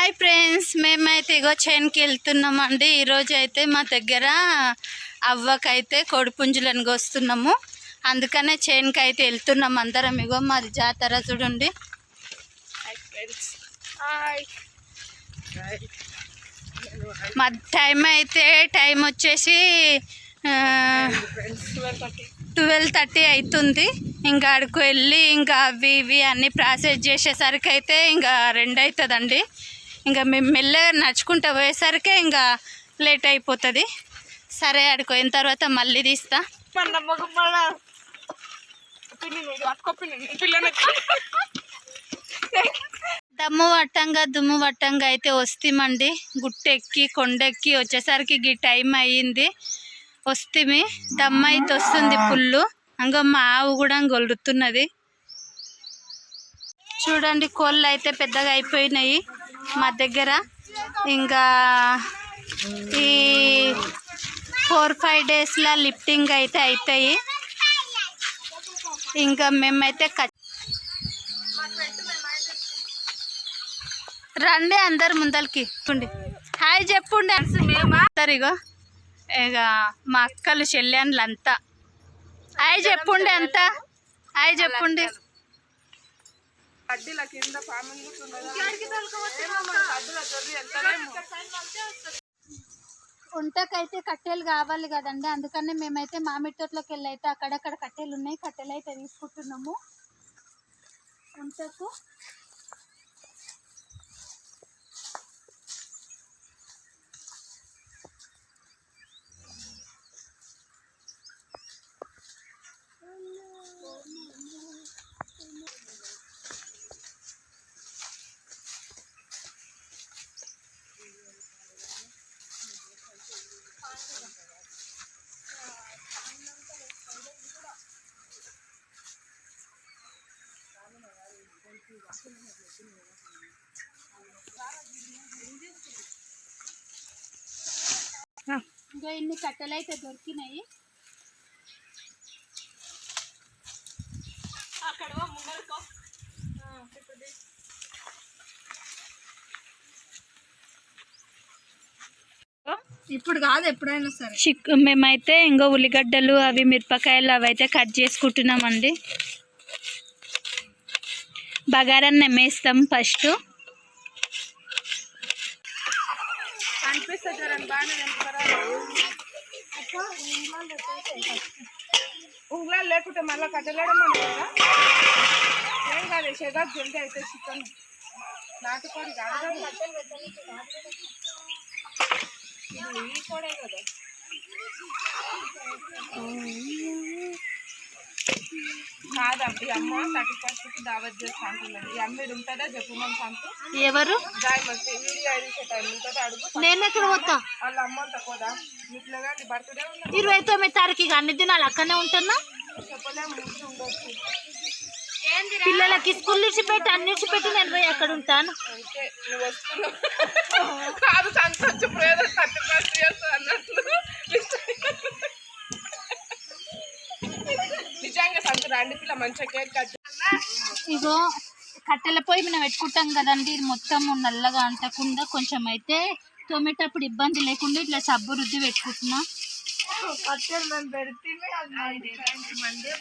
Hi friends, మేమైతే ఇగో చేనుకి వెళ్తున్నామండి. ఈరోజు అయితే మా దగ్గర అవ్వకైతే కోడిపుంజులను కోస్తున్నాము. అందుకనే చేనుకి అయితే వెళ్తున్నాం అందరం. ఇగో మాది జాతర చూడండి. మా టైం వచ్చేసి 12:30 అవుతుంది. ఇంకా అడుగు వెళ్ళి ఇంకా అవి ఇవి అన్నీ ప్రాసెస్ చేసేసరికి అయితే ఇంకా 2 అవుతుందండి. ఇంకా మేము మెల్లగా నడుచుకుంటూ పోయేసరికి ఇంకా లేట్ అయిపోతుంది. సరే, అడుకోయిన తర్వాత మళ్ళీ తీస్తా. దుమ్ము వట్టంగా అయితే వస్తామండి. గుట్టెక్కి కొండెక్కి వచ్చేసరికి ఈ టైం అయ్యింది. వస్తేమి దమ్మ అయితే వస్తుంది పుల్లు. ఇంకా మా ఆవు కూడా గొలుతున్నది చూడండి. కోళ్ళు అయితే పెద్దగా అయిపోయినాయి మా దగ్గర. ఇంకా ఈ 4-5 డేస్లో లిఫ్టింగ్ అయితే అవుతాయి. ఇంకా మేమైతే రండి అందరు ముందరికి. హాయ్ చెప్పుండి. ఇగో ఇక మా అక్కలు చెల్లెన్లు అంతా హాయ్ చెప్పుండి. అంతా హాయ్ చెప్పుండి. వంటకైతే కట్టెలు కావాలి కదండి. అందుకనే మేమైతే మామిడి తోటలోకి వెళ్ళి అయితే అక్కడక్కడ కట్టెలు ఉన్నాయి. కట్టెలు అయితే తీసుకుంటున్నాము వంటకు. ఇంకా ఇన్ని కట్టెలు అయితే దొరికినాయి. ఇప్పుడు కాదు, ఎప్పుడైనా సరే. మేమైతే ఇంకో ఉల్లిగడ్డలు అవి మిరపకాయలు అవి అయితే కట్ చేసుకుంటున్నామండి. బగారాన్ని వేస్తాం ఫస్ట్. ఉంగళాలు లేకుంటే మళ్ళీ కట్టలేడం ఏం కాదు. షెగాకు జల్దీ అయితే చికెన్ నాటుకోడి కాదు, ఈ కోడే కదా. కాదండి, అమ్మ 31st దావత్ చేస్తా అంటున్నది. ఈ అమ్మ ఉంటుందా చెప్పు మన సంతు. ఎవరు వీడియో తీసే టైం ఉంటుంది అడుగు. నేను ఎక్కడ పోతా? వాళ్ళ అమ్మ అంత పోదా ఇట్లా కానీ బర్త్డే 29వ తారీఖు అన్ని దినాలు అక్కడనే ఉంటున్నా. చెప్పలేము, ముందు ఉండొచ్చు. పిల్లలకి స్కూల్ ఇచ్చిపెట్టి అన్ని ఇచ్చిపెట్టి నేను పోయి అక్కడ ఉంటాను. అంటే నువ్వు వస్తున్నావు కాదు, సంతోషం ఏదో 31st చేస్తా అన్నట్లు. నిజంగా సంత రండి పిల్ల, మంచిగా కేక్ కట్. ఇగో కట్టెల పొయ్యి మనం పెట్టుకుంటాం కదండి. ఇది మొత్తం నల్లగా అంటకుండా కొంచెం అయితే తోమేటప్పుడు ఇబ్బంది లేకుండా ఇట్లా సబ్బు రుద్ది పెట్టుకుంటున్నా. కట్టెలు మేము పెడితే మండే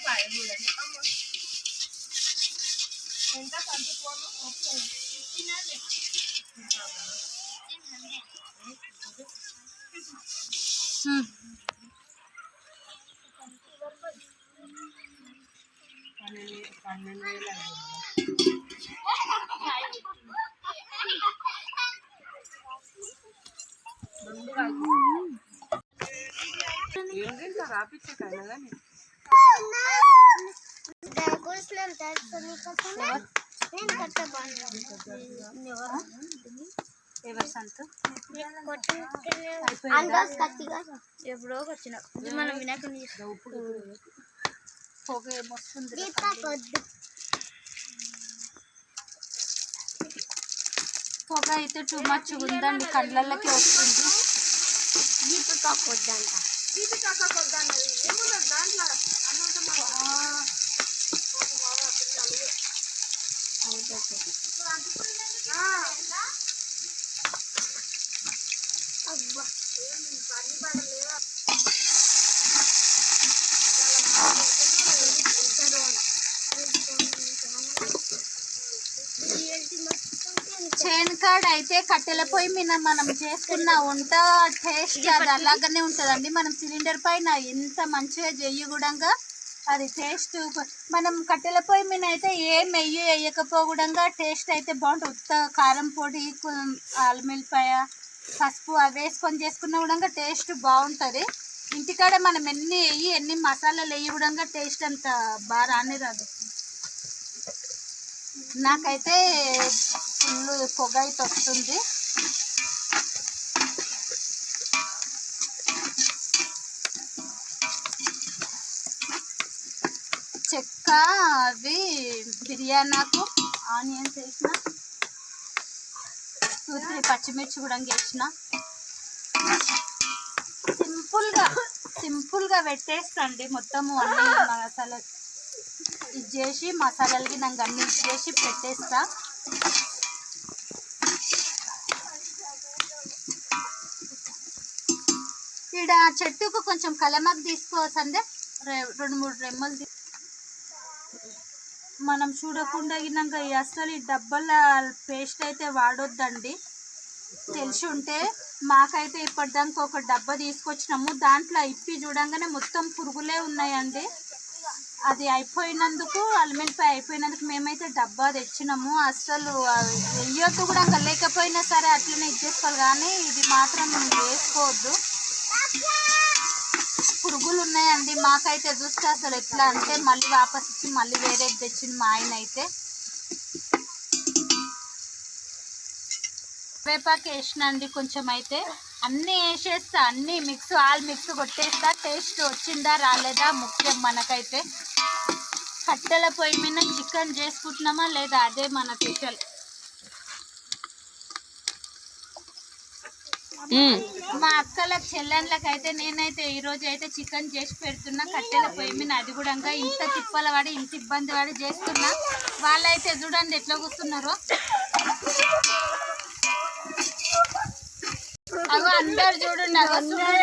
ఎంత సంతోషం. ఎప్పుడో వచ్చిన మనం వినాయకుని పొగ ఏమొస్తుంది. పొగ అయితే టూ మచ్ ఉందండి, కళ్ళకి వస్తుంది. దీపికాకొద్దంట. దీపికాకొద్దన్నది ఏమున్నది దాంట్లో చేనుకాడ అయితే కట్టెల పొయ్యి మీద మనం చేసుకున్న వంట టేస్ట్ అది అలాగనే ఉంటుందండి. మనం సిలిండర్ పైన ఎంత మంచిగా చెయ్యకూడంగా అది టేస్ట్, మనం కట్టెల పొయ్యి మీద అయితే ఏం వేయకపోకూడంగా టేస్ట్ అయితే బాగుంటుంది. ఉత్త కారం పొడి, అల్లిపాయ, పసుపు అవి వేసుకొని చేసుకున్న కూడా టేస్ట్ బాగుంటుంది. ఇంటికాడ మనం ఎన్ని మసాలాలు వేయి కూడా టేస్ట్ అంత బాగా రానే రాదు. నాకైతే ఫుల్ పొగ అయితే వస్తుంది. చెక్క అవి బిర్యానాకు ఆనియన్స్ వేసిన, 2-3 పచ్చిమిర్చి కూడా వేసిన. సింపుల్గా పెట్టేస్తండి మొత్తము అన్ని మసాలా ఇది చేసి, మసాలాలకి నాకు అన్ని ఇచ్చేసి పెట్టేస్తా. ఇక్కడ చెట్టుకు కొంచెం కలమాకు తీసుకోవచ్చండి, 2-3 రెమ్మలు. మనం చూడకుండా గినాక అసలు ఈ డబ్బాల పేస్ట్ అయితే వాడొద్దండి. తెలిసి ఉంటే మాకైతే ఇప్పటిదాకా ఒక డబ్బా తీసుకొచ్చినాము, దాంట్లో ఇప్పి చూడంగానే మొత్తం పురుగులే ఉన్నాయండి. అది అయిపోయినందుకు, అల్లిపాయ అయిపోయినందుకు మేమైతే డబ్బా తెచ్చినాము. అస్సలు వెయ్యొద్దు కూడా, లేకపోయినా సరే అట్లనే ఇచ్చేసుకోవాలి, కానీ ఇది మాత్రం వేసుకోవద్దు. పురుగులు ఉన్నాయండి. మాకైతే చూస్తే అసలు ఎట్లా అంటే మళ్ళీ వాపస్ ఇచ్చి మళ్ళీ వేరేది తెచ్చింది మా ఆయన అయితే. వేపాకు వేసినండి కొంచెం, అయితే అన్నీ వేసేస్తా, అన్నీ ఆల్ మిక్స్ కొట్టేస్తా. టేస్ట్ వచ్చిందా రాలేదా ముఖ్యం మనకైతే. కట్టెల పొయ్యి మీద చికెన్ చేసుకుంటున్నామా లేదా అదే మన స్పెషల్. మా అక్కల చెల్లెళ్ళకి అయితే నేనైతే ఈరోజు అయితే చికెన్ చేసి పెడుతున్నా కట్టెల పొయ్యి మీద. అది కూడా ఇంత తిప్పల పడి ఇంత ఇబ్బంది పడి చేస్తున్నా. వాళ్ళైతే చూడండి ఎట్లా కూర్చున్నారో. అగో అందరు చూడండి,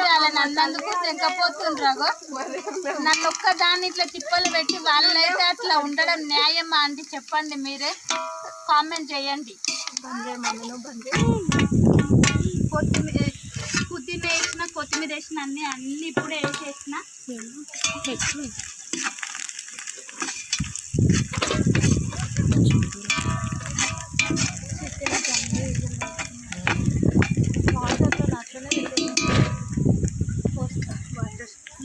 వాళ్ళని అన్నందుకు తెంకపోతుండ్రు. అగో నన్ను ఒక్క దాన్ని ఇట్లా తిప్పలు పెట్టి వాళ్ళైతే అట్లా ఉండడం న్యాయమా అండి? చెప్పండి, మీరే కామెంట్ చేయండి. పుదీనా వేసిన, కొత్తిమీర వేసిన, అన్ని ఇప్పుడే వేసేసిన.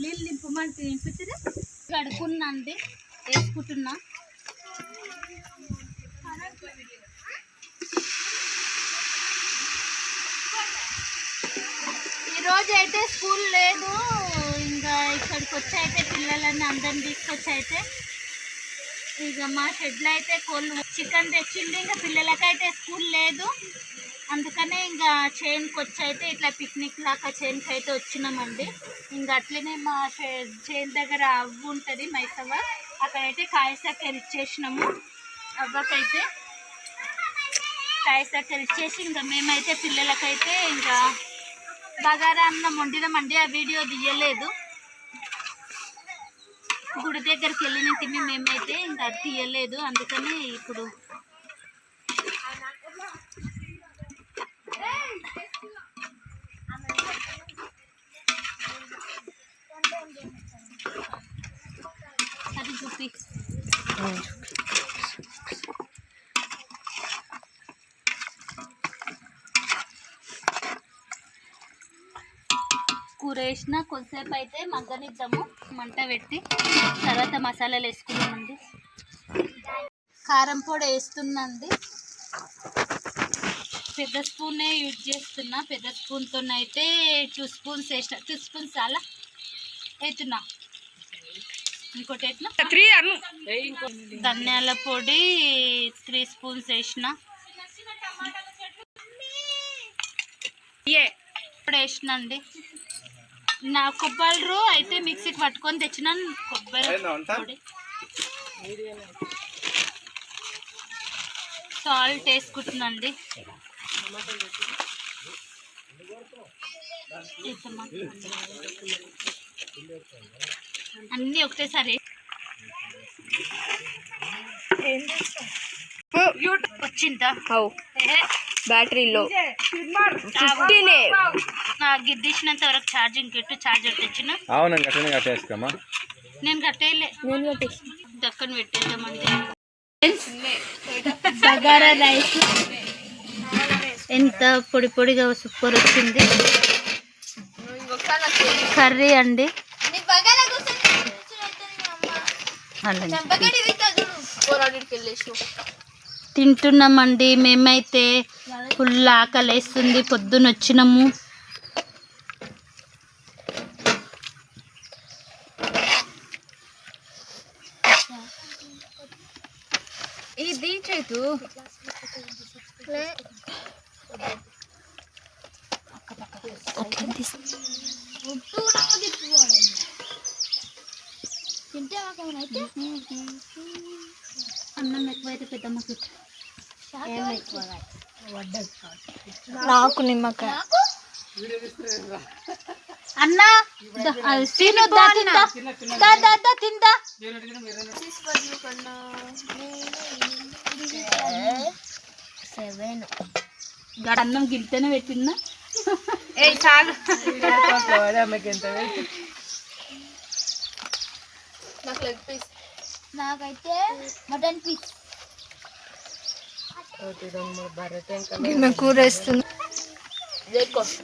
నీళ్ళు నింపమంటే నింపుతుంది. కడుక్కున్నా అండి, వేసుకుంటున్నా. ఈరోజు అయితే స్కూల్ లేదు. ఇంకా ఇక్కడికి వచ్చి అయితే పిల్లలని అందరిని తీసుకొచ్చి అయితే ఇక మా షెడ్లో అయితే కోళ్ళు చికెన్ తెచ్చింది. ఇంకా పిల్లలకైతే స్కూల్ లేదు, అందుకనే ఇంకా చేనుకి వచ్చి అయితే ఇట్లా పిక్నిక్ లాగా చేనుకి అయితే వచ్చినామండి. ఇంకా అట్లనే మా చేను దగ్గర అవ్వు ఉంటుంది మైసవ్వ, అక్కడైతే కాయసక్కర ఇచ్చేసినాము. అవ్వకైతే కాయసక్కర ఇచ్చేసి ఇంకా మేమైతే పిల్లలకైతే ఇంకా బగారా అన్నం వండినామండి. ఆ వీడియో తీయలేదు, గుడి దగ్గరికి వెళ్ళిన తిని మేమైతే ఇంకా తీయలేదు, అందుకని ఇప్పుడు అది చూపి. కూర వేసిన కొద్దిసేపు అయితే మగ్గనిద్దాము మంట పెట్టి. తర్వాత మసాలాలు వేసుకున్నామండి. కారం పొడి వేస్తున్నాండి, పెద్ద స్పూనే యూజ్ చేస్తున్నా. పెద్ద స్పూన్తో అయితే 2 స్పూన్స్ వేసిన. 2 స్పూన్స్ చాలా వేస్తున్నా. ఇంకోటి వేసిన ధనియాల పొడి 3 స్పూన్స్ వేసిన. ఇప్పుడు వేసిన అండి. నా కొబ్బరి అయితే మిక్సీకి పట్టుకొని తెచ్చినాను. కొబ్బరి పొడి, సాల్ట్ వేసుకుంటున్నాండి. అన్నీ ఒకటేసారి వచ్చిందా అవు బ్యాటరీలో 15 గిద్దిచ్చినంత వరకు ఛార్జింగ్ పెట్టు, ఛార్జర్ తెచ్చిన. అవును అట్లనే కట్టేసుకోమా. నేను కట్టేయలే, నేను కట్టేసి దక్కన పెట్టేద్దామండి. బగారా రైస్ ఎంత పొడి పొడిగా సూపర్ వచ్చింది. కర్రీ అండి, తింటున్నామండి. మేమైతే ఫుల్ ఆకలి వేస్తుంది, పొద్దున వచ్చినాము. ఇది చేతు అన్నం ఎక్కువైతే పెద్దమ్మకి నాకు నిమ్మకాయ అన్న తిను, తిందా. అన్నం గిల్తేనే పెట్టిందా. చాలు నాకైతే మటన్ పీస్ కూర వేస్తుంది.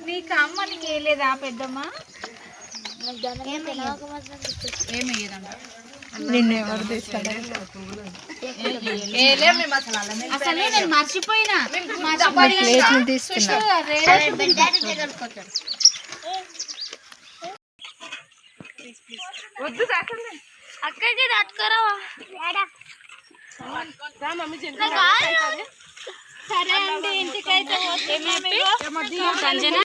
నీకు అమ్మ నీకు వేయలేదా పెద్దమ్మ? నిన్ను ఎవరు తీస్తాడు? అసలు నేను మర్చిపోయినా. ప్లేట్ని తీసుకున్నా. వద్దు దాకండి. అక్కడికి దాటుకోరా. సరే అండి, ఇంటికైతే సంజన